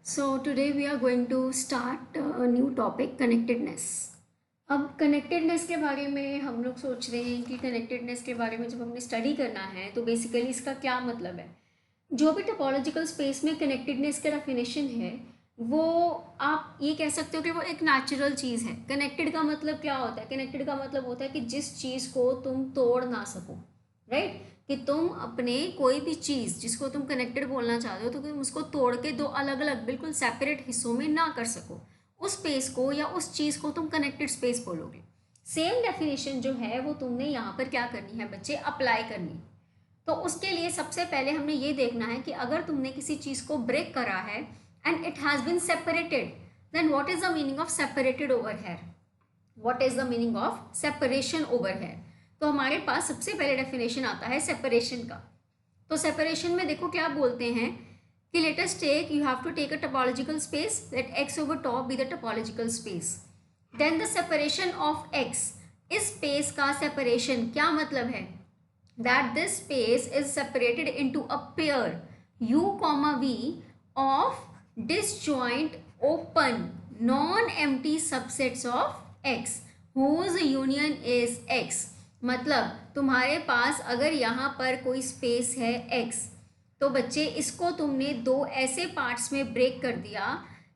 So today we are going to start a new topic connectedness. अब connectedness के बारे में हम लोग सोच रहे हैं कि कनेक्टेडनेस के बारे में जब हमने स्टडी करना है तो बेसिकली इसका क्या मतलब है। जो भी टोपोलॉजिकल स्पेस में कनेक्टेडनेस का डेफिनेशन है वो आप ये कह सकते हो कि वो एक नेचुरल चीज़ है। कनेक्टेड का मतलब क्या होता है? कनेक्टेड का मतलब होता है कि जिस चीज़ को तुम तोड़ ना सको, राइट? कि तुम अपने कोई भी चीज़ जिसको तुम कनेक्टेड बोलना चाहते हो तो तुम उसको तोड़ के दो अलग अलग बिल्कुल सेपरेट हिस्सों में ना कर सको। उस स्पेस को या उस चीज़ को तुम कनेक्टेड स्पेस बोलोगे। सेम डेफिनेशन जो है वो तुमने यहाँ पर क्या करनी है बच्चे, अप्लाई करनी। तो उसके लिए सबसे पहले हमने ये देखना है कि अगर तुमने किसी चीज़ को ब्रेक करा है and it has been separated, then what is the meaning of separated over here, what is the meaning of separation over here. तो हमारे पास सबसे पहले डेफिनेशन आता है सेपरेशन का। तो सेपरेशन में देखो क्या बोलते हैं कि let us take, you have to take a topological space, let x over top be the topological space, then the separation of x, इस स्पेस का सेपरेशन क्या मतलब है, that this space is separated into a pair u comma v of disjoint open non-empty subsets of x whose union is x। मतलब तुम्हारे पास अगर यहाँ पर कोई स्पेस है x, तो बच्चे इसको तुमने दो ऐसे पार्ट्स में ब्रेक कर दिया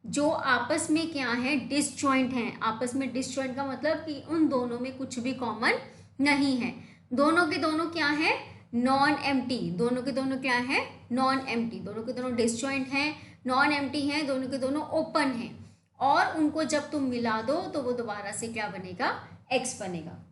जो आपस में क्या है, डिसजॉइंट हैं। आपस में डिसजॉइंट का मतलब कि उन दोनों में कुछ भी कॉमन नहीं है। दोनों के दोनों क्या है, नॉन एम्प्टी। दोनों के दोनों क्या है, नॉन एम्प्टी। दोनों के दोनों डिसजॉइंट हैं, नॉन एम्प्टी हैं, दोनों के दोनों ओपन हैं। और उनको जब तुम मिला दो तो वो दोबारा से क्या बनेगा, x बनेगा।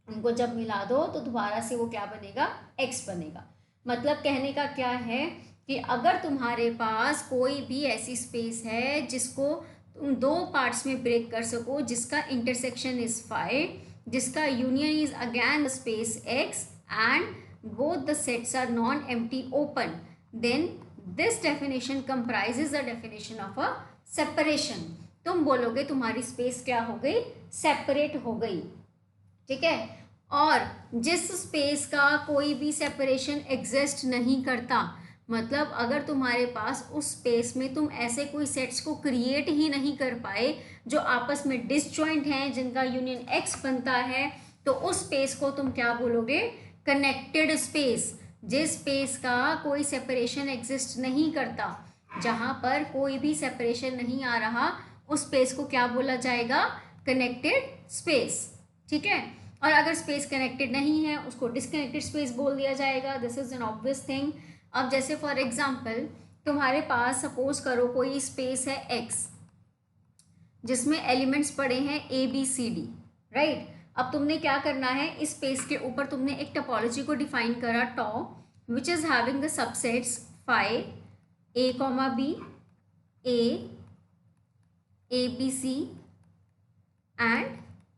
उनको जब मिला दो तो दोबारा से वो क्या बनेगा, x बनेगा। मतलब कहने का क्या है कि अगर तुम्हारे पास कोई भी ऐसी स्पेस है जिसको तुम दो पार्ट्स में ब्रेक कर सको, जिसका इंटरसेक्शन इज फाइव, जिसका union is again the space x and both the sets are non-empty open, then this definition comprises the definition of a separation। तुम बोलोगे तुम्हारी स्पेस क्या हो गई, सेपरेट हो गई, ठीक है। और जिस स्पेस का कोई भी सेपरेशन एग्जिस्ट नहीं करता, मतलब अगर तुम्हारे पास उस स्पेस में तुम ऐसे कोई सेट्स को क्रिएट ही नहीं कर पाए जो आपस में डिसजॉइंट हैं, जिनका यूनियन x बनता है, तो उस स्पेस को तुम क्या बोलोगे, कनेक्टेड स्पेस। जिस स्पेस का कोई सेपरेशन एग्जिस्ट नहीं करता, जहां पर कोई भी सेपरेशन नहीं आ रहा, उस स्पेस को क्या बोला जाएगा, कनेक्टेड स्पेस, ठीक है। और अगर स्पेस कनेक्टेड नहीं है उसको डिसकनेक्टेड स्पेस बोल दिया जाएगा। This is an obvious thing. अब जैसे फॉर एग्जाम्पल तुम्हारे पास सपोज करो कोई स्पेस है x जिसमें एलिमेंट्स पड़े हैं a b c d, right. अब तुमने क्या करना है, इस स्पेस के ऊपर तुमने एक टोपोलॉजी को डिफाइन करा tau, which is having the subsets five a comma b, a b c and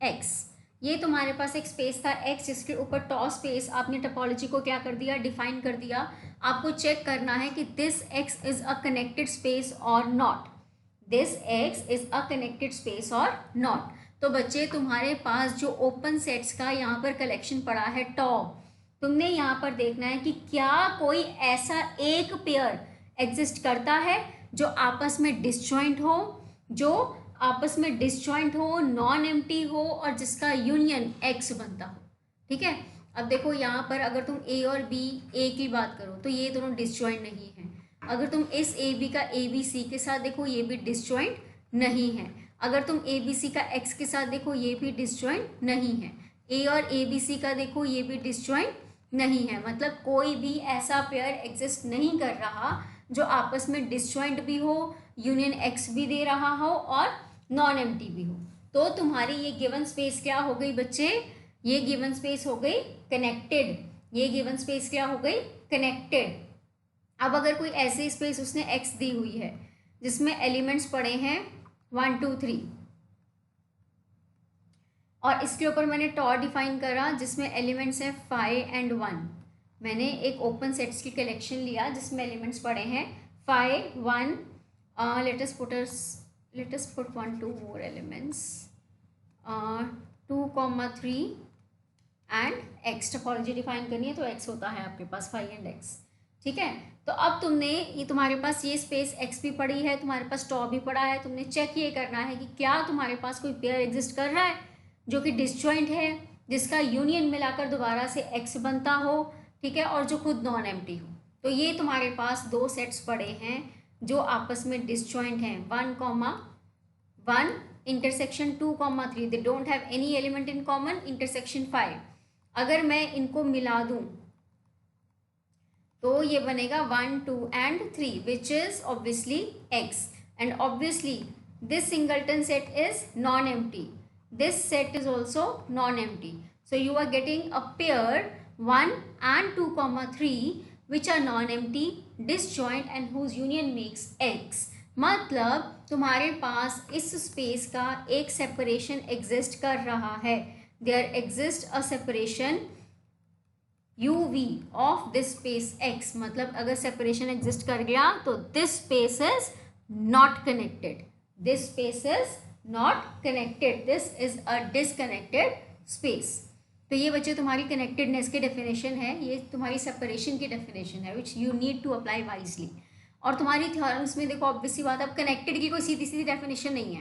x। ये तुम्हारे पास एक स्पेस था x जिसके ऊपर टॉ स्पेस आपने टोपोलॉजी को क्या कर दिया, डिफाइन कर दिया। आपको चेक करना है कि this x is a connected space or not, this x is a connected space or not. तो बच्चे तुम्हारे पास जो ओपन सेट्स का यहाँ पर कलेक्शन पड़ा है टॉ, तुमने यहाँ पर देखना है कि क्या कोई ऐसा एक पेयर एग्जिस्ट करता है जो आपस में डिसजॉइंट हो, जो आपस में डिसजॉइंट हो, नॉन एम्प्टी हो और जिसका यूनियन x बनता हो, ठीक है। अब देखो यहाँ पर अगर तुम a और b, a की बात करो तो ये दोनों डिसजॉइंट नहीं है। अगर तुम इस ए बी का ए बी सी के साथ देखो ये भी डिसजॉइंट नहीं है। अगर तुम ए बी सी का x के साथ देखो ये भी डिसजॉइंट नहीं है। a और ए बी सी का देखो ये भी डिसजॉइंट नहीं है। मतलब कोई भी ऐसा पेयर एग्जिस्ट नहीं कर रहा जो आपस में डिसजॉइंट भी हो, यूनियन x भी दे रहा हो और नॉन एम्प्टी भी हो। तो तुम्हारी ये गिवन स्पेस क्या हो गई बच्चे, ये गिवन स्पेस हो गई कनेक्टेड। ये गिवन स्पेस क्या हो गई, कनेक्टेड। अब अगर कोई ऐसी स्पेस उसने x दी हुई है जिसमें एलिमेंट्स पड़े हैं 1 2 3 और इसके ऊपर मैंने टॉ डिफाइन करा जिसमें एलिमेंट्स हैं 5 एंड 1। मैंने एक ओपन सेट्स की कलेक्शन लिया जिसमें एलिमेंट्स पड़े हैं 5 1, let us put 1 2 more elements, 2 3 and x। Topology define करनी है तो x होता है आपके पास 5 एंड x, ठीक है। तो अब तुमने ये तुम्हारे पास ये स्पेस x भी पड़ी है, तुम्हारे पास टॉप भी पड़ा है, तुमने चेक ये करना है कि क्या तुम्हारे पास कोई पेयर एग्जिस्ट कर रहा है जो कि डिसजॉइंट है, जिसका यूनियन मिलाकर दोबारा से x बनता हो, ठीक है, और जो खुद नॉन एम्प्टी हो। तो ये तुम्हारे पास दो सेट्स पड़े हैं जो आपस में डिसजॉइंट हैं, 1,1 intersection 2,3, they don't have any element in common, intersection 5। अगर मैं इनको मिला दूं तो ये बनेगा 1, 2 and 3 which is obviously x, and obviously this singleton set is non-empty, this set is also non-empty, so you are getting a pair 1 and 2,3 which are non-empty, disjoint and whose union makes x। मतलब तुम्हारे पास इस space का एक separation exist कर रहा है, there exist a separation uv of this space x। मतलब अगर सेपरेशन एग्जिस्ट कर गया तो this space is not connected, this space is not connected, this is a disconnected space. तो ये बच्चे तुम्हारी कनेक्टेडनेस की डेफिनेशन है, ये तुम्हारी सेपरेशन की डेफिनेशन है which you need to apply wisely. और तुम्हारी थ्योरम्स में देखो ऑब्वियसली बात, अब कनेक्टेड की कोई सीधी सीधी डेफिनेशन नहीं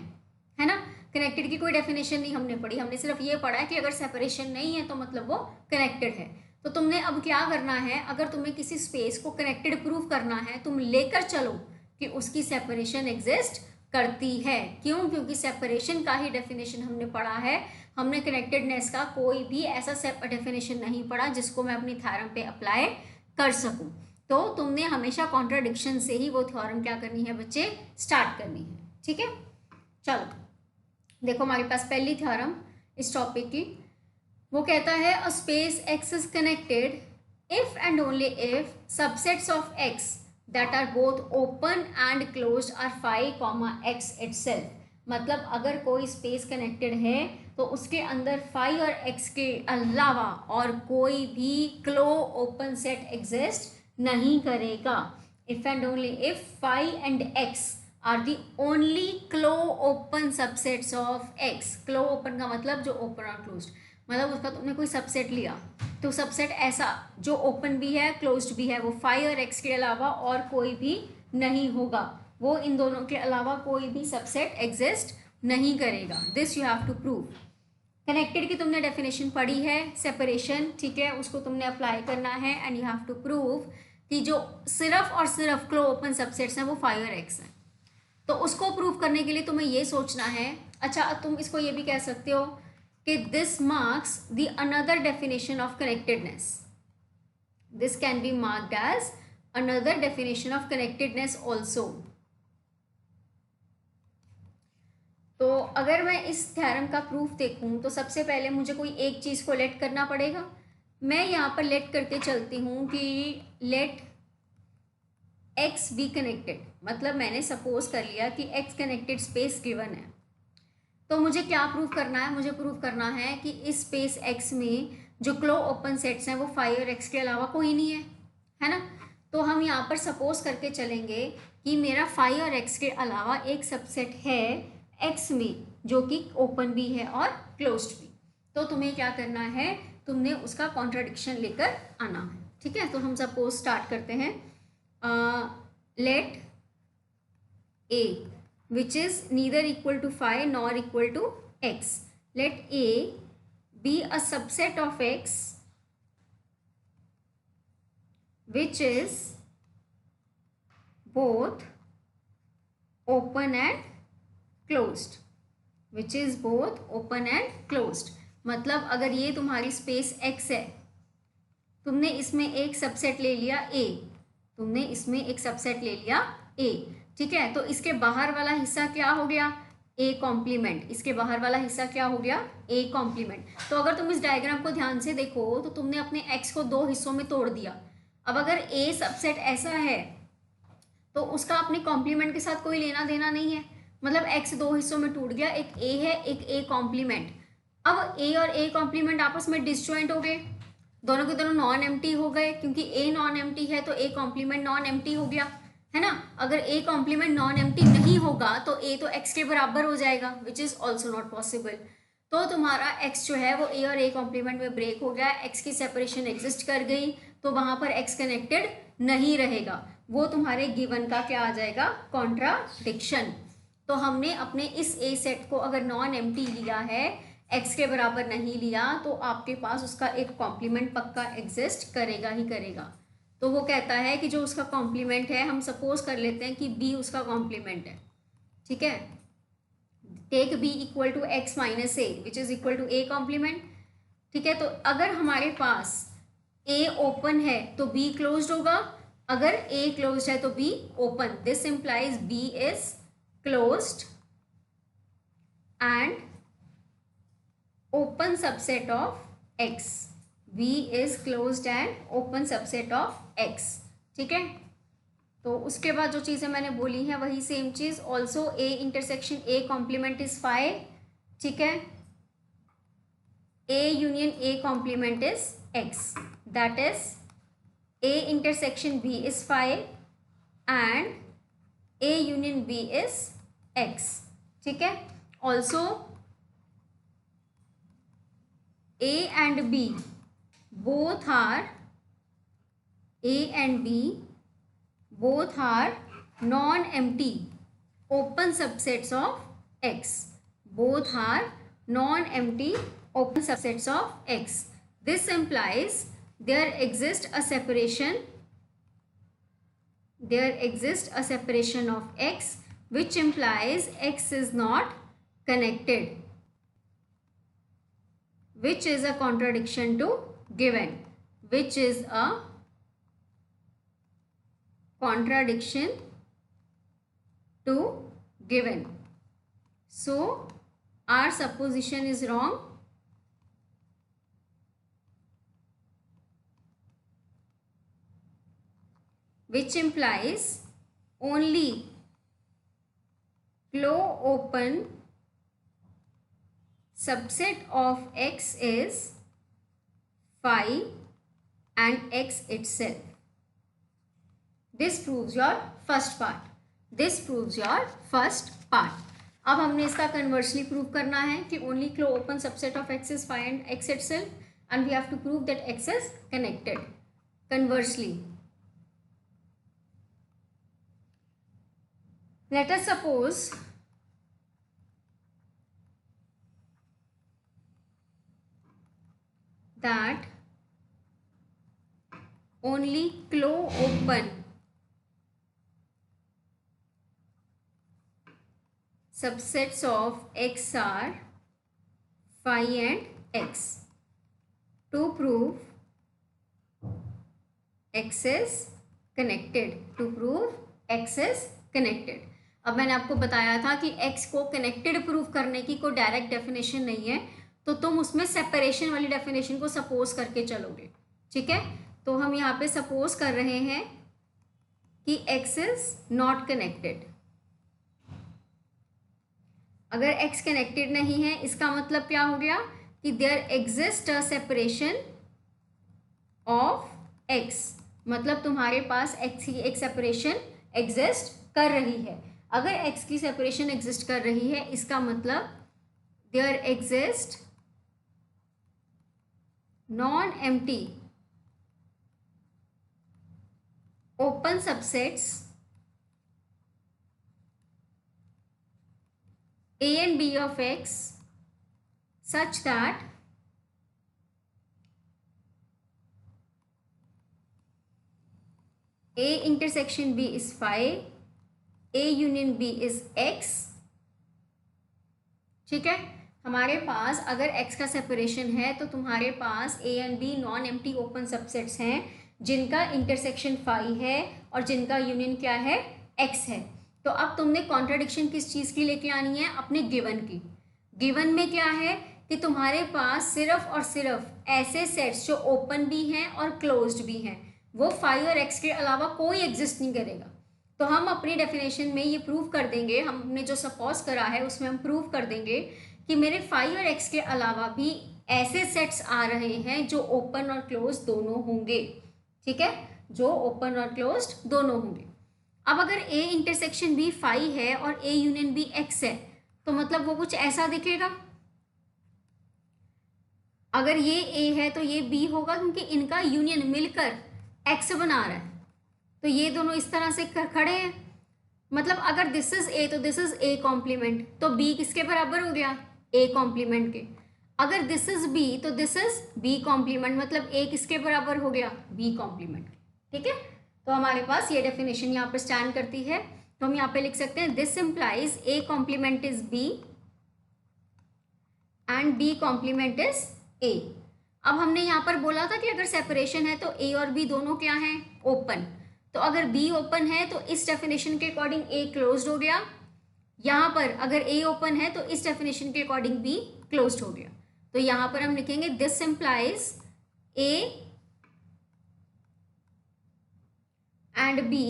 है ना, कनेक्टेड की कोई डेफिनेशन नहीं हमने पढ़ी, हमने सिर्फ ये पढ़ा है कि अगर सेपरेशन नहीं है तो मतलब वो कनेक्टेड है। तो तुमने अब क्या करना है, अगर तुम्हें किसी स्पेस को कनेक्टेड प्रूव करना है, तुम लेकर चलो कि उसकी सेपरेशन एग्जिस्ट करती है। क्यों? क्योंकि सेपरेशन का ही डेफिनेशन हमने पढ़ा है, हमने कनेक्टेडनेस का कोई भी ऐसा डेफिनेशन नहीं पढ़ा जिसको मैं अपनी थ्योरम पे अप्लाई कर सकूं। तो तुमने हमेशा कॉन्ट्राडिक्शन से ही वो थ्योरम क्या करनी है बच्चे, स्टार्ट करनी है, ठीक है। चलो देखो हमारे पास पहली थ्योरम इस टॉपिक की, वो कहता है a space x is connected if and only if subsets of x that are both open and closed are phi comma x itself. मतलब अगर कोई स्पेस कनेक्टेड है तो उसके अंदर फाई और x के अलावा और कोई भी क्लो ओपन सेट एग्जिस्ट नहीं करेगा। If and only if phi and x are the only clopen subsets of x। Clopen का मतलब जो ओपन और क्लोज्ड, मतलब उसका तुमने कोई सबसेट लिया तो सबसेट ऐसा जो ओपन भी है क्लोज्ड भी है, वो फाई और एक्स के अलावा और कोई भी नहीं होगा, वो इन दोनों के अलावा कोई भी सबसेट एग्जिस्ट नहीं करेगा। This you have to prove. Connected की तुमने डेफिनेशन पढ़ी है, सेपरेशन, ठीक है, उसको तुमने अप्लाई करना है and you have to prove कि जो सिर्फ और सिर्फ क्लो ओपन सबसेट्स हैं वो फाई और एक्स हैं। तो उसको प्रूव करने के लिए तुम्हें ये सोचना है, अच्छा तुम इसको ये भी कह सकते हो कि this marks the another definition of connectedness, this can be marked as another definition of connectedness also। तो अगर मैं इस थ्योरम का प्रूफ देखूं तो सबसे पहले मुझे कोई एक चीज़ को लेट करना पड़ेगा। मैं यहाँ पर लेट करके चलती हूँ कि लेट x बी कनेक्टेड, मतलब मैंने सपोज कर लिया कि x कनेक्टेड स्पेस गिवन है। तो मुझे क्या प्रूव करना है, मुझे प्रूव करना है कि इस स्पेस x में जो क्लो ओपन सेट्स हैं वो फाई और x के अलावा कोई नहीं है ना। तो हम यहाँ पर सपोज करके चलेंगे कि मेरा फाई और x के अलावा एक सबसेट है x में जो कि ओपन भी है और क्लोज्ड भी। तो तुम्हें क्या करना है, तुमने उसका कॉन्ट्राडिक्शन लेकर आना है, ठीक है। तो हम सपोज स्टार्ट करते हैं, late a which is neither equal to phi nor equal to x, let a be a subset of x which is both open and closed, which is both open and closed। मतलब अगर ये तुम्हारी space x है, तुमने इसमें एक subset ले लिया a, तुमने इसमें एक सबसेट ले लिया a, ठीक है। तो इसके बाहर वाला हिस्सा क्या हो गया, a कॉम्प्लीमेंट, इसके बाहर वाला हिस्सा क्या हो गया, a कॉम्प्लीमेंट। तो अगर तुम इस डायग्राम को ध्यान से देखो तो तुमने अपने x को दो हिस्सों में तोड़ दिया। अब अगर a सबसेट ऐसा है तो उसका अपने कॉम्प्लीमेंट के साथ कोई लेना देना नहीं है, मतलब x दो हिस्सों में टूट गया, एक a है एक a कॉम्प्लीमेंट। अब a और a कॉम्प्लीमेंट आपस में डिसजॉइंट हो गए, दोनों के दोनों नॉन एम्प्टी हो गए, क्योंकि a नॉन एम्प्टी है तो a कॉम्प्लीमेंट नॉन एम्प्टी हो गया, है ना। अगर a कॉम्प्लीमेंट नॉन एम्प्टी नहीं होगा तो a तो x के बराबर हो जाएगा, which is also not possible. तो तुम्हारा x जो है वो a और a कॉम्प्लीमेंट में ब्रेक हो गया, x की सेपरेशन एग्जिस्ट कर गई, तो वहाँ पर x कनेक्टेड नहीं रहेगा। वो तुम्हारे गिवन का क्या आ जाएगा, कॉन्ट्राडिक्शन। तो हमने अपने इस ए सेट को अगर नॉन एम्प्टी लिया है, एक्स के बराबर नहीं लिया, तो आपके पास उसका एक कॉम्प्लीमेंट पक्का एग्जिस्ट करेगा ही करेगा। तो वो कहता है कि जो उसका कॉम्प्लीमेंट है, हम सपोज कर लेते हैं कि बी उसका कॉम्प्लीमेंट है, ठीक है। Take B equal to X minus A which is equal to A complement, ठीक है। तो अगर हमारे पास ए ओपन है तो बी क्लोज्ड होगा, अगर ए क्लोज्ड है तो B open. This implies B is closed and open subset of x, V is closed and open subset of x, ठीक है। तो उसके बाद जो चीज़ें मैंने बोली हैं वही सेम चीज़, also A intersection A complement is five, ठीक है। A union A complement is x, that is A intersection b is five and A union b is x, ठीक है। Also A and B both are non-empty open subsets of X. Both are non-empty open subsets of X. This implies there exists a separation of X, which implies X is not connected, which is a contradiction to given, which is a contradiction to given. So our supposition is wrong. Which implies only closed open subset of X is phi and X itself. This proves your first part. अब हमने इसका conversely prove करना है कि only closed open subset of X is phi and X itself, and we have to prove that X is connected. Conversely, let us suppose that only closed open subsets of X are phi and X. To prove X is connected, अब मैंने आपको बताया था कि X को connected prove करने की कोई डायरेक्ट डेफिनेशन नहीं है, तो तुम उसमें सेपरेशन वाली डेफिनेशन को सपोज करके चलोगे, ठीक है। तो हम यहाँ पे सपोज कर रहे हैं कि X इज नॉट कनेक्टेड। अगर X कनेक्टेड नहीं है, इसका मतलब क्या हो गया कि there exist a separation of X, मतलब तुम्हारे पास X की एक सेपरेशन एग्जिस्ट कर रही है। अगर X की सेपरेशन एग्जिस्ट कर रही है, इसका मतलब there exist non-empty open subsets A and B of X such that A intersection B is phi, A union B is X, ठीक है। हमारे पास अगर X का सेपरेशन है तो तुम्हारे पास A and B non empty open subsets हैं जिनका इंटरसेक्शन फाई है और जिनका यूनियन क्या है, X है। तो अब तुमने कॉन्ट्राडिक्शन किस चीज़ की लेके आनी है, अपने गिवन की। गिवन में क्या है कि तुम्हारे पास सिर्फ और सिर्फ ऐसे सेट्स जो ओपन भी हैं और क्लोज्ड भी हैं, वो फाई और X के अलावा कोई एग्जिस्ट नहीं करेगा। तो हम अपनी डेफिनेशन में ये प्रूव कर देंगे, हमने जो सपोज करा है उसमें हम प्रूव कर देंगे कि मेरे फाई और X के अलावा भी ऐसे सेट्स आ रहे हैं जो ओपन और क्लोज दोनों होंगे, ठीक है, जो ओपन और क्लोज दोनों होंगे। अब अगर A इंटरसेक्शन B फाई है और A यूनियन B X है, तो मतलब वो कुछ ऐसा दिखेगा। अगर ये A है तो ये B होगा, क्योंकि इनका यूनियन मिलकर X बना रहा है। तो ये दोनों इस तरह से खड़े हैं, मतलब अगर दिस इज ए तो दिस इज ए कॉम्प्लीमेंट, तो बी किसके बराबर हो गया, ए कॉम्प्लीमेंट के। अगर दिस इज बी तो दिस इज बी कॉम्प्लीमेंट, मतलब ए किसके बराबर हो गया, बी कॉम्प्लीमेंट के। ठीक है, तो हमारे पास ये डेफिनेशन यहाँ पर स्टैंड करती है। तो हम यहाँ पे लिख सकते हैं this implies A complement is B and B complement is A. अब हमने यहाँ पर बोला था कि अगर सेपरेशन है तो ए और बी दोनों क्या हैं, ओपन। तो अगर बी ओपन है तो इस डेफिनेशन के अकॉर्डिंग ए क्लोज्ड हो गया, यहाँ पर अगर ए ओपन है तो इस डेफिनेशन के अकॉर्डिंग बी क्लोज्ड हो गया। तो यहाँ पर हम लिखेंगे this implies A and B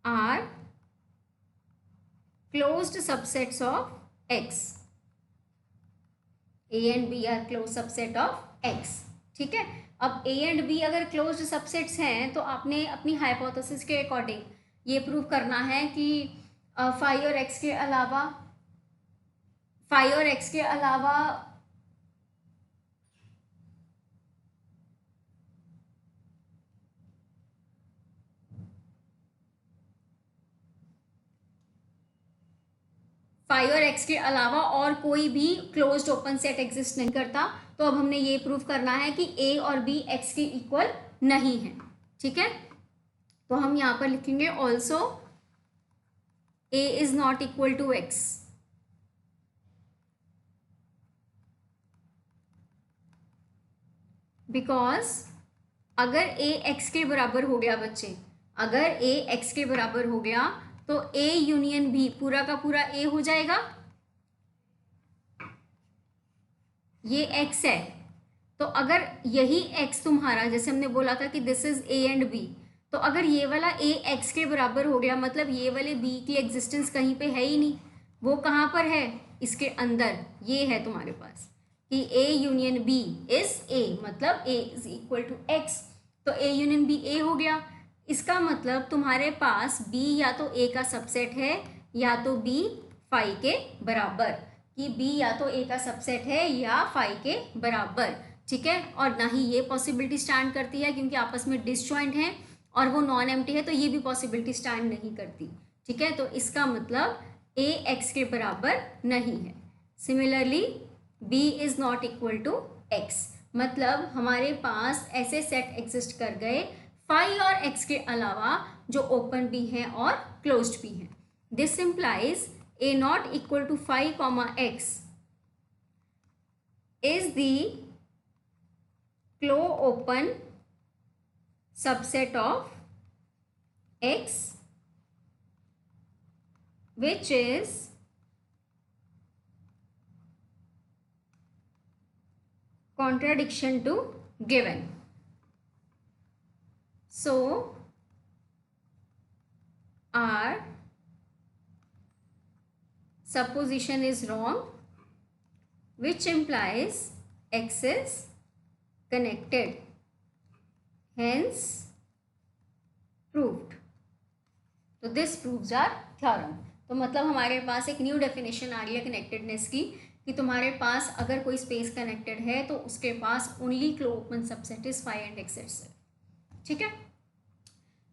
are closed subsets of X. A and B are close subset of X. ठीक है, अब ए एंड बी अगर क्लोज्ड सबसेट्स हैं तो आपने अपनी हाइपोथेसिस के अकॉर्डिंग ये प्रूव करना है कि फाई और एक्स के अलावा फाई और एक्स के अलावा और कोई भी क्लोज्ड ओपन सेट एग्जिस्ट नहीं करता। तो अब हमने ये प्रूव करना है कि ए और बी एक्स के इक्वल नहीं है। ठीक है, तो हम यहाँ पर लिखेंगे also A is not equal to X. Because अगर ए एक्स के बराबर हो गया बच्चे, अगर ए एक्स के बराबर हो गया तो ए यूनियन बी पूरा का पूरा ए हो जाएगा। ये एक्स है, तो अगर यही एक्स तुम्हारा, जैसे हमने बोला था कि this is A and B, तो अगर ये वाला ए एक्स के बराबर हो गया मतलब ये वाले बी की एग्जिस्टेंस कहीं पे है ही नहीं। वो कहाँ पर है, इसके अंदर। ये है तुम्हारे पास कि A union B is A, मतलब A is equal to X. तो ए यूनियन बी ए हो गया, इसका मतलब तुम्हारे पास बी या तो ए का सबसेट है या तो बी फाई के बराबर, कि बी या तो ए का सबसेट है या फाई के बराबर। ठीक है, और ना ही ये पॉसिबिलिटी स्टैंड करती है क्योंकि आपस में डिसजॉइंट हैं और वो नॉन एम्प्टी है, तो ये भी पॉसिबिलिटी स्टैंड नहीं करती। ठीक है, तो इसका मतलब ए एक्स के बराबर नहीं है। Similarly B is not equal to X, मतलब हमारे पास ऐसे सेट एग्जिस्ट कर गए फाई और एक्स के अलावा जो ओपन भी हैं और क्लोज्ड भी हैं। This implies A not equal to phi comma X is the clopen subset of x which is contradiction to given. So our supposition is wrong, which implies x is connected, hence proved. तो this proves our theorem. तो मतलब हमारे पास एक new definition आ रही है connectedness की, कि तुम्हारे पास अगर कोई स्पेस कनेक्टेड है तो उसके पास only clopen subset is phi and X itself. ठीक है,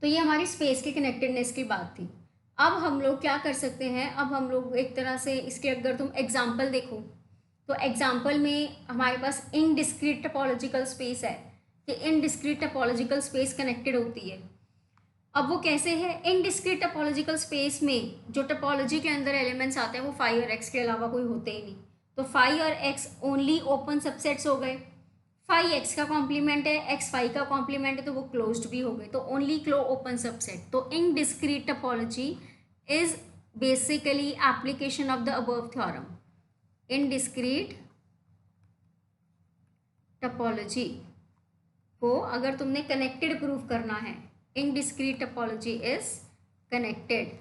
तो ये हमारी स्पेस की कनेक्टेडनेस की बात थी। अब हम लोग क्या कर सकते हैं, अब हम लोग एक तरह से इसके अगर तुम एग्जाम्पल देखो तो एग्जाम्पल में हमारे पास इनडिस्क्रीट टोपोलॉजिकल स्पेस है कि इनडिस्क्रीट टोपोलॉजिकल स्पेस कनेक्टेड होती है। अब वो कैसे है, इनडिस्क्रीट टोपोलॉजिकल स्पेस में जो टोपोलॉजी के अंदर एलिमेंट्स आते हैं वो फाई और एक्स के अलावा कोई होते ही नहीं। तो फाई और एक्स ओनली ओपन सबसेट्स हो गए। फाई एक्स का कॉम्प्लीमेंट है, एक्स फाई का कॉम्प्लीमेंट है, तो वो क्लोज्ड भी हो गए, तो ओनली क्लो ओपन सबसेट। तो indiscrete topology is basically application of the above theorem. Indiscrete topology को अगर तुमने कनेक्टेड प्रूफ करना है, इनडिस्क्रीट टोपोलॉजी इज कनेक्टेड।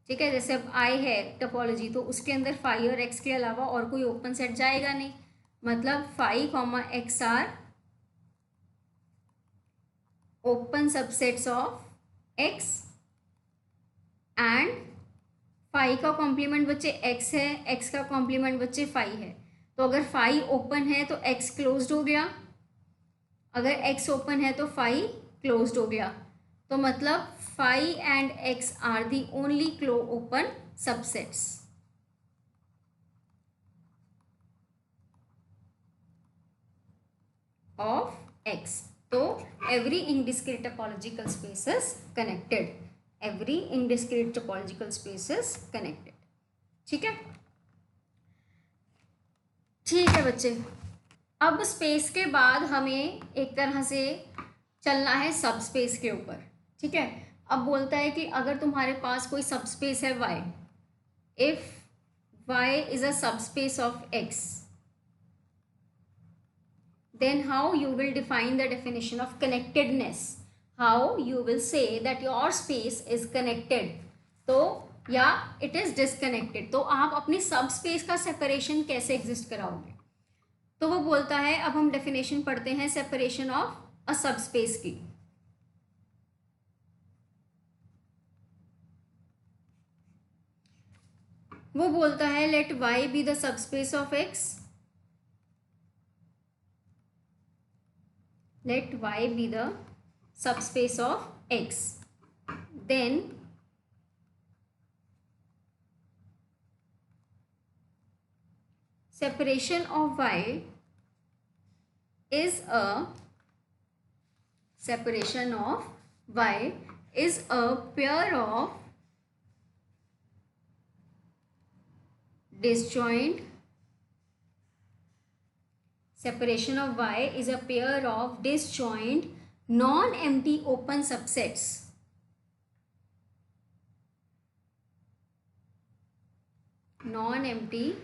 ठीक है, जैसे अब आई है टोपोलॉजी तो उसके अंदर फाई और एक्स के अलावा और कोई ओपन सेट जाएगा नहीं, मतलब phi comma X are open subsets of X and phi का कॉम्प्लीमेंट बच्चे एक्स है, एक्स का कॉम्प्लीमेंट बच्चे फाई है। तो अगर फाई ओपन है तो एक्स क्लोज्ड हो गया, अगर x ओपन है तो phi क्लोज्ड हो गया, तो मतलब phi and x are the only open subsets of x. तो every indiscrete topological space is connected. every indiscrete topological space is connected. ठीक है, ठीक है बच्चे. अब स्पेस के बाद हमें एक तरह से चलना है सब स्पेस के ऊपर. ठीक है, अब बोलता है कि अगर तुम्हारे पास कोई सब स्पेस है y, if y is a subspace of x, then how you will define the definition of connectedness? How you will say that your space is connected, तो या it is disconnected. तो आप अपनी सब space का separation कैसे exist कराओगे? तो वो बोलता है, अब हम डेफिनेशन पढ़ते हैं सेपरेशन ऑफ अ सब स्पेस की. वो बोलता है let y be the subspace of x, let y be the subspace of x, then separation of y is a pair of disjoint. Separation of y is a pair of disjoint non-empty open subsets. Non-empty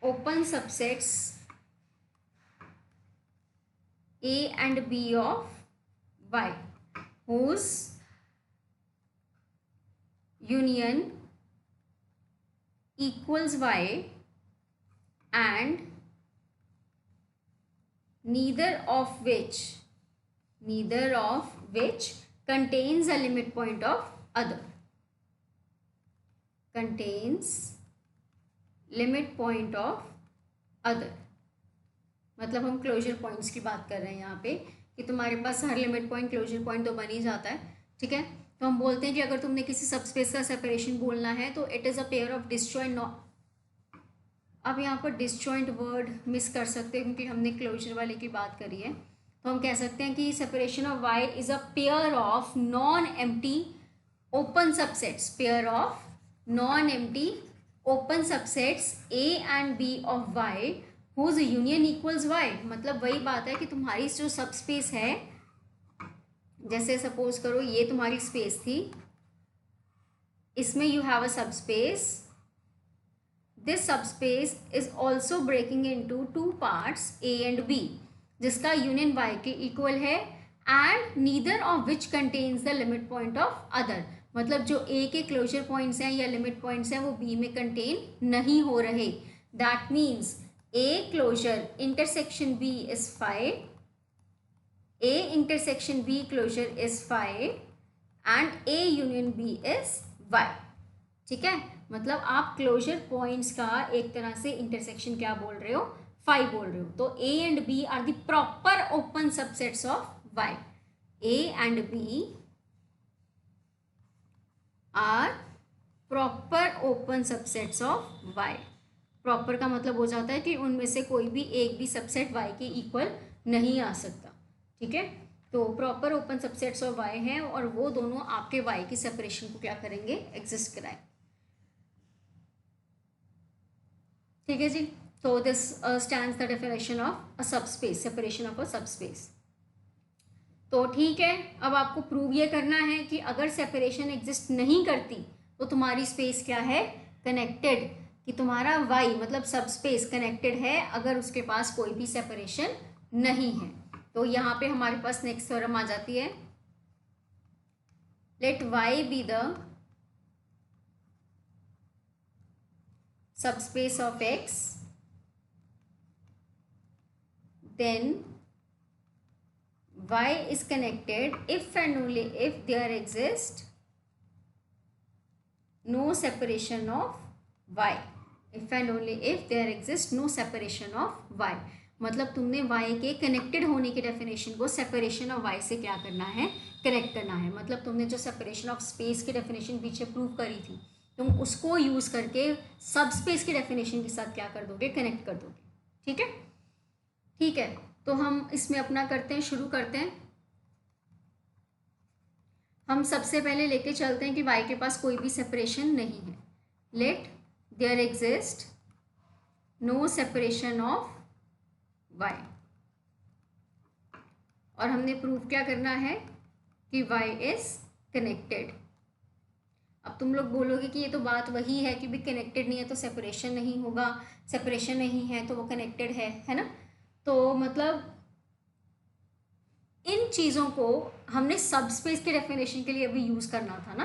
open subsets A and B of y, whose union equals y and neither of which contains a limit point of other. Contains limit point of other. मतलब हम closure points की बात कर रहे हैं यहाँ पे कि तुम्हारे पास हर लिमिट पॉइंट क्लोजर पॉइंट तो बन ही जाता है. ठीक है, तो हम बोलते हैं कि अगर तुमने किसी सबस्पेस का सेपरेशन बोलना है तो it is a pair of disjoint. अब यहाँ पर डिसजॉइंट वर्ड मिस कर सकते हैं क्योंकि हमने क्लोजर वाले की बात करी है. तो हम कह सकते हैं कि separation of y is a pair of non empty open subsets. Pair of non empty open subsets A and B of y whose union equals y. मतलब वही बात है कि तुम्हारी जो सब स्पेस है, जैसे सपोज करो ये तुम्हारी स्पेस थी, इसमें you have a subspace. This subspace is also breaking into two parts A and B, जिसका यूनियन y के इक्वल है and neither of which contains the limit point of other. मतलब जो A के closure points हैं या limit points हैं वो B में कंटेन नहीं हो रहे. That means A closure intersection B is phi, A intersection B closure is phi and A union B is y. ठीक है, मतलब आप क्लोजर पॉइंट्स का एक तरह से इंटरसेक्शन क्या बोल रहे हो? phi बोल रहे हो. तो A and B are the proper open subsets of y. A and B are proper open subsets of y. Proper का मतलब हो जाता है कि उनमें से कोई भी एक भी सबसेट y के इक्वल नहीं आ सकता. ठीक है, तो proper open subsets of y हैं और वो दोनों आपके y की सेपरेशन को क्या करेंगे? एग्जिस्ट कराएं. ठीक है जी, तो this stands the definition of a subspace, separation of a subspace. तो ठीक है, अब आपको प्रूव ये करना है कि अगर सेपरेशन एग्जिस्ट नहीं करती तो तुम्हारी स्पेस क्या है? कनेक्टेड. कि तुम्हारा y मतलब सबस्पेस कनेक्टेड है अगर उसके पास कोई भी सेपरेशन नहीं है. तो यहाँ पे हमारे पास नेक्स्ट थ्योरम आ जाती है, let y be the subspace of x, then y is connected if and only if there exists no separation of y. If and only if there exist no separation of Y, मतलब तुमने Y के connected होने की definition को separation of Y से क्या करना है, कनेक्ट करना है। मतलब तुमने जो सेपरेशन ऑफ स्पेस की डेफिनेशन पीछे प्रूव करी थी, तुम उसको यूज़ करके सब स्पेस की डेफिनेशन के साथ क्या कर दोगे, कनेक्ट कर दोगे। ठीक है, ठीक है, तो हम इसमें अपना करते हैं, शुरू करते हैं। हम सबसे पहले लेके चलते हैं कि वाई के पास कोई भी सेपरेशन नहीं है। Let there exist no separation of Y, और हमने प्रूव क्या करना है कि वाई इज कनेक्टेड। अब तुम लोग बोलोगे कि ये तो बात वही है कि भी कनेक्टेड नहीं है तो सेपरेशन नहीं होगा, सेपरेशन नहीं है तो वो कनेक्टेड है ना। तो मतलब इन चीज़ों को हमने सब स्पेस के डेफिनेशन के लिए अभी यूज़ करना था ना।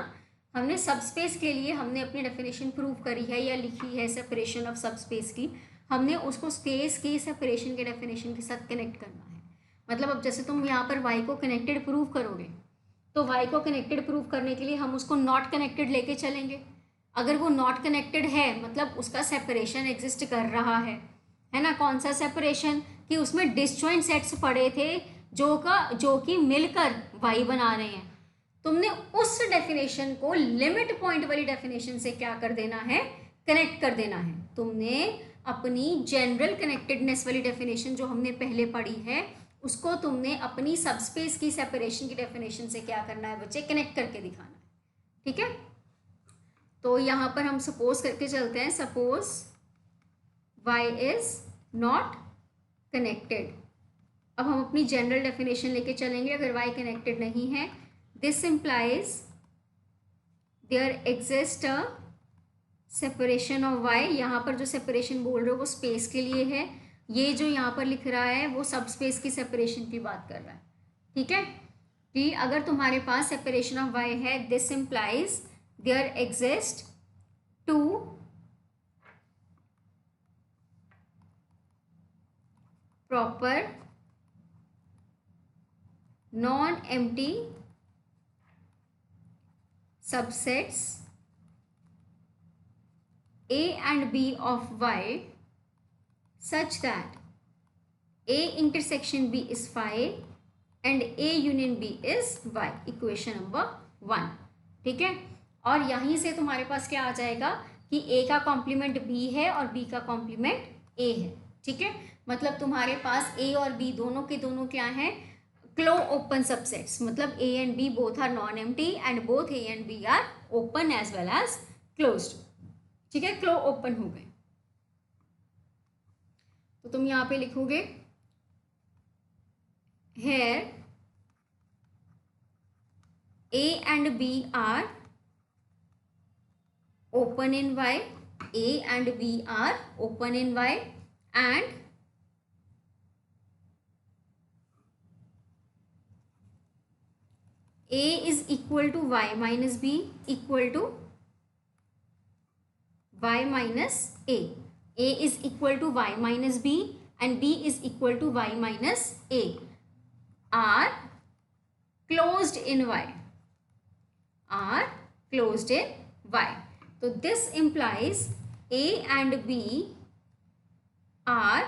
हमने सब स्पेस के लिए हमने अपनी डेफिनेशन प्रूव करी है या लिखी है सेपरेशन ऑफ सब स्पेस की, हमने उसको स्पेस की सेपरेशन के डेफिनेशन के साथ कनेक्ट करना है। मतलब अब जैसे तुम यहाँ पर वाई को कनेक्टेड प्रूव करोगे, तो वाई को कनेक्टेड प्रूव करने के लिए हम उसको नॉट कनेक्टेड लेके चलेंगे। अगर वो नॉट कनेक्टेड है मतलब उसका सेपरेशन एग्जिस्ट कर रहा है ना। कौन सा सेपरेशन, कि उसमें डिसजॉइंट सेट्स पड़े थे जो कि मिलकर वाई बना रहे हैं। तुमने उस डेफिनेशन को लिमिट पॉइंट वाली डेफिनेशन से क्या कर देना है, कनेक्ट कर देना है। तुमने अपनी जनरल कनेक्टेडनेस वाली डेफिनेशन जो हमने पहले पढ़ी है उसको तुमने अपनी सबस्पेस की सेपरेशन की डेफिनेशन से क्या करना है बच्चे, कनेक्ट करके दिखाना है। ठीक है, तो यहाँ पर हम सपोज करके चलते हैं, suppose Y is not connected. अब हम अपनी जनरल डेफिनेशन लेके चलेंगे। अगर वाई कनेक्टेड नहीं है, this implies there exist a separation of Y. यहाँ पर जो सेपरेशन बोल रहे हो वो स्पेस के लिए है, ये जो यहाँ पर लिख रहा है वो सब स्पेस की सेपरेशन की बात कर रहा है। ठीक है, कि अगर तुम्हारे पास सेपरेशन ऑफ वाई है, this implies there exist two proper non empty subsets A and B of Y such that A intersection B is phi and A union B is Y, equation number 1। ठीक है, और यहीं से तुम्हारे पास क्या आ जाएगा कि A का कॉम्प्लीमेंट B है और B का कॉम्प्लीमेंट A है। ठीक है, मतलब तुम्हारे पास A और B दोनों के दोनों क्या हैं, क्लो ओपन सबसेट्स। मतलब A and B both are non empty and both A and B are open as well as closed। ठीक है, क्लो ओपन हो गए। तो तुम यहाँ पे लिखोगे here A and B are open in Y, A and B are open in Y and A is equal to Y minus B equal to Y minus A. A is equal to Y minus B and B is equal to Y minus A are closed in Y. Are closed in Y. So this implies A and B are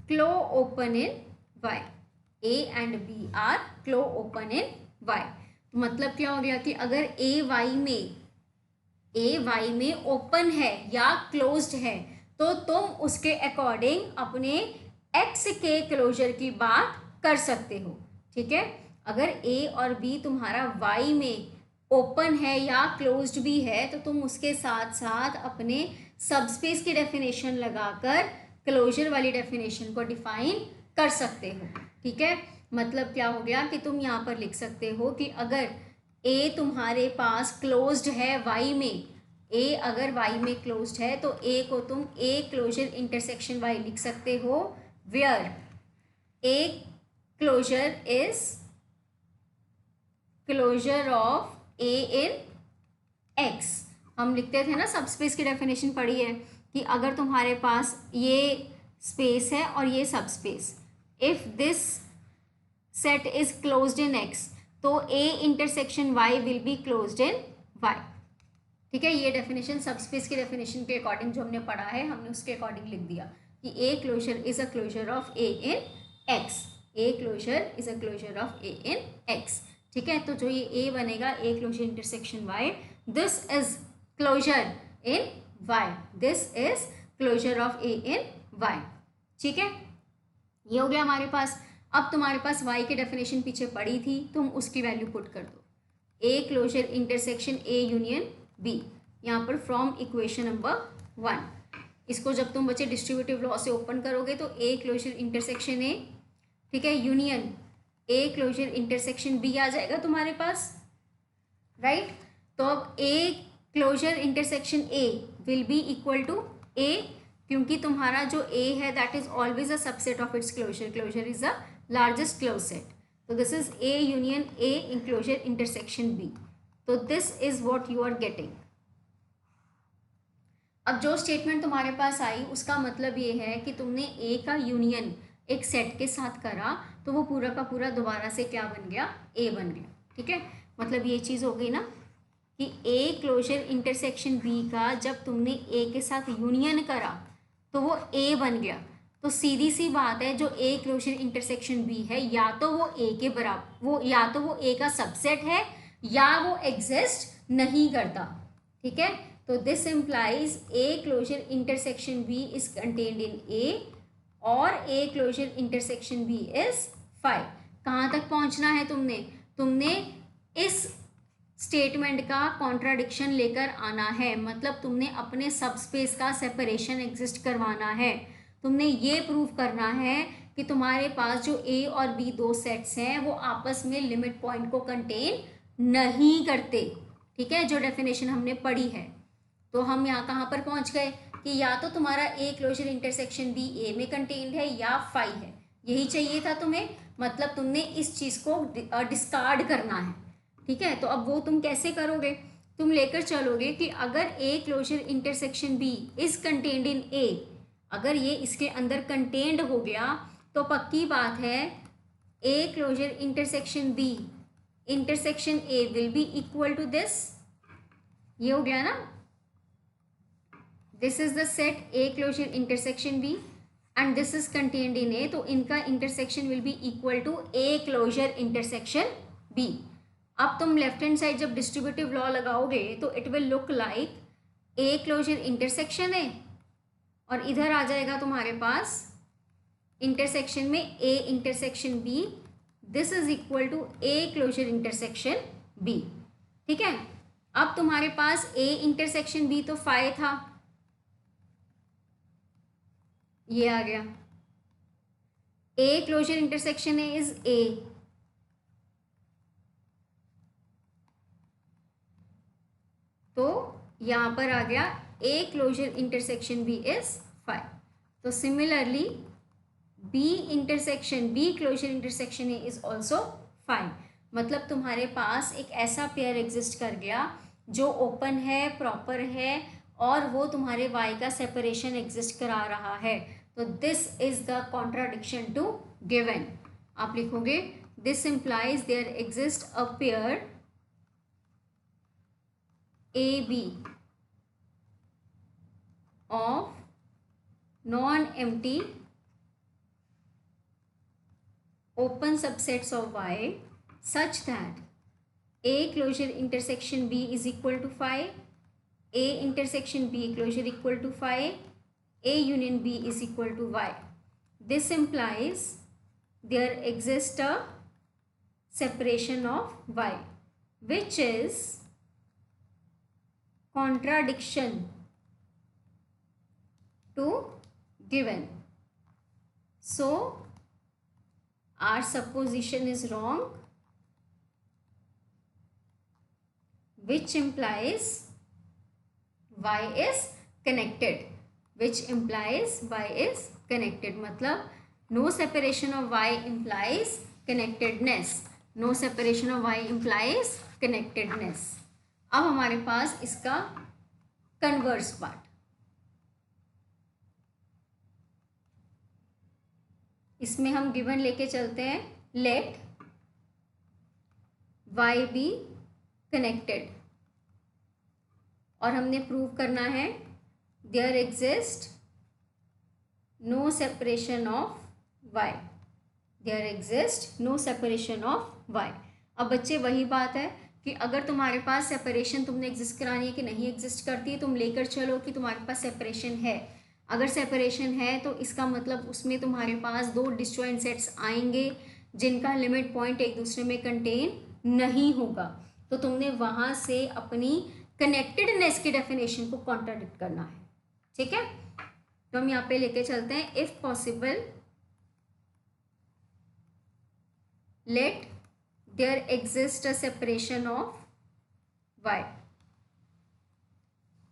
close open in Y. A and B are close open in Y। तो मतलब क्या हो गया कि अगर A Y में open है या क्लोज्ड है तो तुम उसके अकॉर्डिंग अपने X के क्लोजर की बात कर सकते हो। ठीक है, अगर A और B तुम्हारा Y में ओपन है या क्लोज्ड भी है तो तुम उसके साथ साथ अपने सबस्पेस की डेफिनेशन लगाकर क्लोजर वाली डेफिनेशन को डिफाइन कर सकते हो। ठीक है, मतलब क्या हो गया कि तुम यहाँ पर लिख सकते हो कि अगर A तुम्हारे पास क्लोज्ड है Y में, A अगर Y में क्लोज्ड है तो A को तुम A क्लोजर इंटरसेक्शन Y लिख सकते हो, where A closure is closure of A in X। हम लिखते थे ना, सबस्पेस की डेफिनेशन पढ़ी है कि अगर तुम्हारे पास ये स्पेस है और ये subspace, if this set is closed in X तो A intersection Y will be closed in Y। ठीक है, ये डेफिनेशन सबस्पेस की डेफिनेशन के अकॉर्डिंग जो हमने पढ़ा है, हमने उसके अकॉर्डिंग लिख दिया कि A closure is a closure of A in X, A closure is a closure of A in X. ठीक है, तो जो ये ए बनेगा, A closure intersection Y, this is closure in Y, this is closure of A in Y. ठीक है, ये हो गया हमारे पास। अब तुम्हारे पास वाई की डेफिनेशन पीछे पड़ी थी, तुम उसकी वैल्यू पुट कर दो, A closure intersection A union B, यहाँ पर फ्रॉम इक्वेशन नंबर 1। इसको जब तुम बच्चे डिस्ट्रीब्यूटिव लॉ से ओपन करोगे तो ए क्लोजर इंटरसेक्शन ए, ठीक है, union A closure intersection B आ जाएगा तुम्हारे पास, राइट। तो अब A closure intersection A will be equal to A, क्योंकि तुम्हारा जो ए है that is always a subset of its closure, closure is the largest close set, तो this is A union A enclosure intersection B, तो this is what you are getting. अब जो statement तुम्हारे पास आई उसका मतलब ये है कि तुमने ए का यूनियन एक सेट के साथ करा तो वो पूरा का पूरा दोबारा से क्या बन गया, ए बन गया। ठीक है, मतलब ये चीज़ हो गई ना कि ए क्लोजर इंटरसेक्शन बी का जब तुमने ए के साथ यूनियन करा तो वो ए बन गया। तो सीधी सी बात है, जो ए क्लोजर इंटरसेक्शन बी है या तो वो ए के बराबर, वो या तो वो ए का सबसेट है या वो एग्जिस्ट नहीं करता। ठीक है, तो this implies A closure intersection B is contained in A और A closure intersection B is 5। कहाँ तक पहुँचना है तुमने इस स्टेटमेंट का कॉन्ट्राडिक्शन लेकर आना है, मतलब तुमने अपने सबस्पेस का सेपरेशन एग्जिस्ट करवाना है। तुमने ये प्रूव करना है कि तुम्हारे पास जो ए और बी दो सेट्स हैं वो आपस में लिमिट पॉइंट को कंटेन नहीं करते। ठीक है, जो डेफिनेशन हमने पढ़ी है, तो हम यहाँ कहाँ पर पहुँच गए कि या तो तुम्हारा ए क्लोजर इंटरसेक्शन बी ए में कंटेन्ड है या 5 है, यही चाहिए था तुम्हें, मतलब तुमने इस चीज़ को डिस्कार्ड करना है। ठीक है, तो अब वो तुम कैसे करोगे, तुम लेकर चलोगे कि अगर A closure intersection B is contained in A, अगर ये इसके अंदर कंटेन्ड हो गया तो पक्की बात है A closure intersection B intersection A will be equal to this, ये हो गया ना, this is the set A closure intersection B and this is contained in A, तो इनका intersection will be equal to A closure intersection B. अब तुम left hand side जब distributive law लगाओगे तो it will look like A closure intersection A और इधर आ जाएगा तुम्हारे पास इंटरसेक्शन में ए intersection B, this is equal to A closure intersection B. ठीक है, अब तुम्हारे पास ए इंटरसेक्शन बी तो 5 था, ये आ गया, A closure intersection A is A, तो यहाँ पर आ गया A closure intersection B is 5। तो similarly B intersection B closure intersection A is also 5, मतलब तुम्हारे पास एक ऐसा पेयर एग्जिस्ट कर गया जो ओपन है, प्रॉपर है और वो तुम्हारे y का सेपरेशन एग्जिस्ट करा रहा है। तो this is the contradiction to given, आप लिखोगे this implies there exist a pair AB of non-empty open subsets of Y such that A closure intersection B is equal to 5, A intersection B closure equal to 5, A union B is equal to Y. This implies there exists a separation of Y, which is contradiction to given. So our supposition is wrong, which implies y is connected, which implies y is connected, मतलब no separation of y implies connectedness, no separation of y implies connectedness। अब हमारे पास इसका converse part, इसमें हम given लेके चलते हैं, late y be connected और हमने प्रूव करना है there exist no separation of Y, there exist no separation of Y. अब बच्चे वही बात है कि अगर तुम्हारे पास सेपरेशन तुमने एग्जिस्ट करानी है कि नहीं एग्जिस्ट करती है, तुम लेकर चलो कि तुम्हारे पास सेपरेशन है। अगर सेपरेशन है तो इसका मतलब उसमें तुम्हारे पास दो डिस्जॉइंट सेट्स आएंगे जिनका लिमिट पॉइंट एक दूसरे में कंटेन नहीं होगा, तो तुमने वहाँ से अपनी कनेक्टेडनेस की डेफिनेशन को कॉन्ट्राडिक्ट करना है। ठीक है, तो हम यहाँ पे लेके चलते हैं, if possible let there exist a separation of y,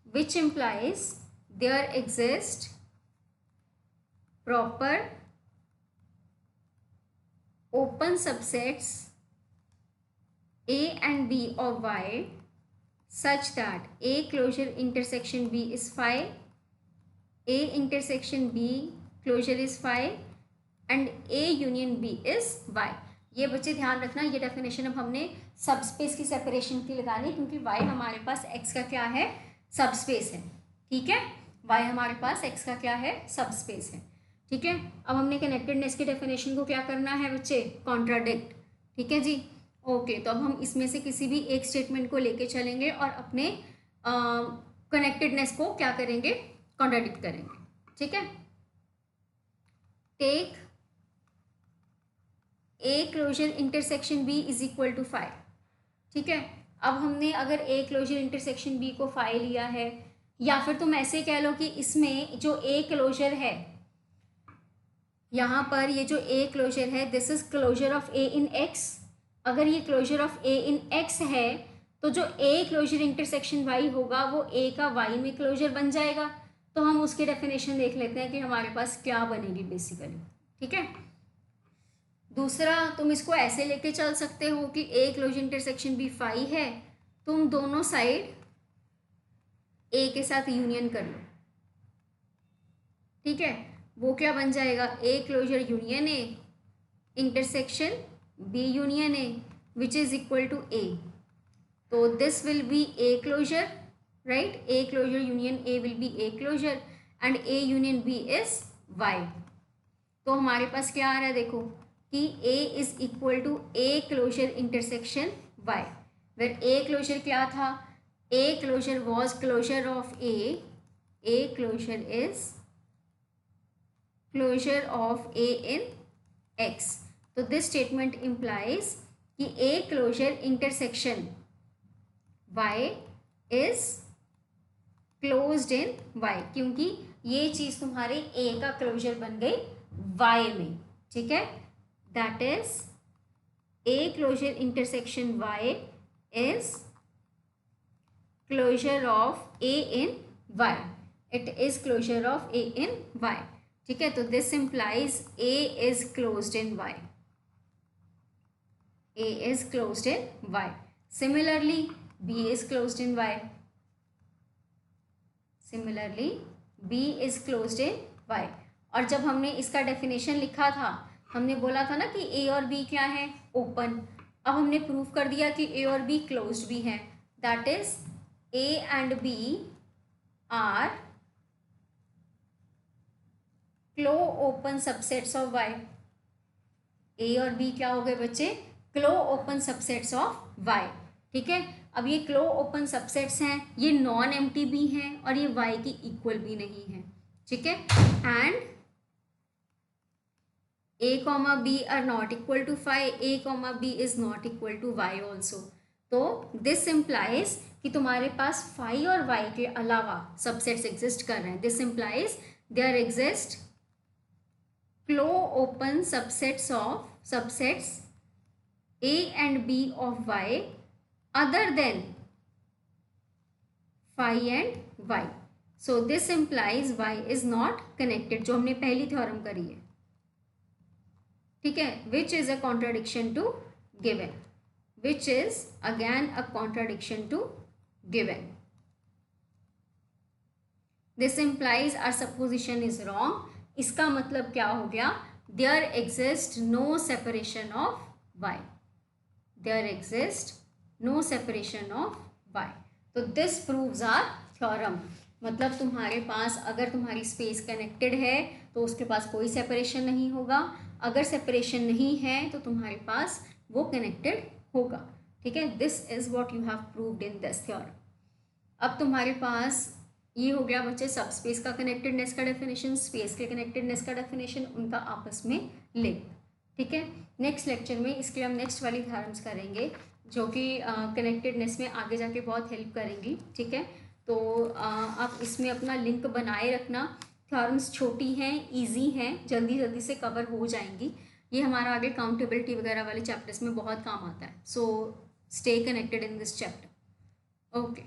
which implies there exist proper open subsets A and B of y such that A closure intersection B is phi, A intersection B closure is phi and A union B is y। ये बच्चे ध्यान रखना, ये definition अब हमने subspace की separation की लगानी, क्योंकि y हमारे पास x का क्या है, सबस्पेस है। ठीक है, y हमारे पास x का क्या है, सबस्पेस है। ठीक है, अब हमने कनेक्टेडनेस की डेफिनेशन को क्या करना है बच्चे, कॉन्ट्राडिक्ट। ठीक है जी, ओके। तो अब हम इसमें से किसी भी एक स्टेटमेंट को लेके चलेंगे और अपने कनेक्टेडनेस को क्या करेंगे, कॉन्ट्राडिक्ट करेंगे। ठीक है, take A closure intersection B is equal to five. ठीक है, अब हमने अगर ए क्लोजर इंटरसेक्शन बी को फाइव लिया है, या फिर तुम ऐसे कह लो कि इसमें जो ए क्लोजर है, यहाँ पर ये जो ए क्लोजर है, this is closure of A in X. अगर ये closure of A in X है तो जो ए क्लोजर इंटरसेक्शन वाई होगा वो ए का वाई में क्लोजर बन जाएगा। तो हम उसकी डेफिनेशन देख लेते हैं कि हमारे पास क्या बनेगी बेसिकली। ठीक है, दूसरा तुम इसको ऐसे लेके चल सकते हो कि A closure intersection B phi है, तुम दोनों साइड ए के साथ यूनियन कर लो। ठीक है, वो क्या बन जाएगा, A closure union A intersection B union A which is equal to A. तो this will be A closure, right, A closure union A will be A closure and A union B is Y. तो हमारे पास क्या आ रहा है, देखो कि A is equal to A closure intersection Y, where A closure क्या था, A closure was closure of A closure is closure of A in X। तो दिस स्टेटमेंट इम्प्लाइज कि A closure intersection Y is closed in Y, क्योंकि ये चीज़ तुम्हारे A का closure बन गई Y में। ठीक है, that is A closure intersection Y is closure of A in Y, it is closure of A in Y। ठीक है, तो this implies A is closed in Y, A is closed in Y। Similarly B is closed in Y, similarly B is closed in Y। और जब हमने इसका definition लिखा था, हमने बोला था ना कि ए और बी क्या है, ओपन। अब हमने प्रूव कर दिया कि ए और बी क्लोज्ड भी है, that is A and B are clopen subsets of Y. A और बी क्या हो गए बच्चे, clopen subsets of Y. ठीक है, अब ये क्लो ओपन सबसेट्स हैं, ये नॉन एम्प्टी भी हैं और ये वाई की इक्वल भी नहीं है। ठीक है, and A comma B are not equal to phi, A comma B is not equal to y also। तो this implies कि तुम्हारे पास phi और y के अलावा सबसेट्स एग्जिस्ट कर रहे हैं। This implies there exist clo open subsets A and B of y other than phi and y। So this implies y is not connected, जो हमने पहली थ्योरम करी है। ठीक है, which is a contradiction to given, which is again a contradiction to given. This implies our supposition is wrong. इसका मतलब क्या हो गया, there exist no separation of Y, there exist no separation of Y. तो this proves our theorem. मतलब तुम्हारे पास अगर तुम्हारी स्पेस कनेक्टेड है तो उसके पास कोई सेपरेशन नहीं होगा, अगर सेपरेशन नहीं है तो तुम्हारे पास वो कनेक्टेड होगा। ठीक है, this is what you have proved in this theorem. अब तुम्हारे पास ये हो गया बच्चे सब स्पेस का कनेक्टेडनेस का डेफिनेशन, स्पेस के कनेक्टेडनेस का डेफिनेशन, उनका आपस में लिंक। ठीक है, नेक्स्ट लेक्चर में इसके हम नेक्स्ट वाली थ्योरम्स करेंगे जो कि कनेक्टेडनेस में आगे जाके बहुत हेल्प करेंगी। ठीक है, तो आप इसमें अपना लिंक बनाए रखना। थ्योरम्स छोटी हैं, इजी हैं, जल्दी जल्दी से कवर हो जाएंगी। ये हमारा आगे काउंटेबिलिटी वगैरह वाले चैप्टर्स में बहुत काम आता है। So stay connected in this chapter. Okay.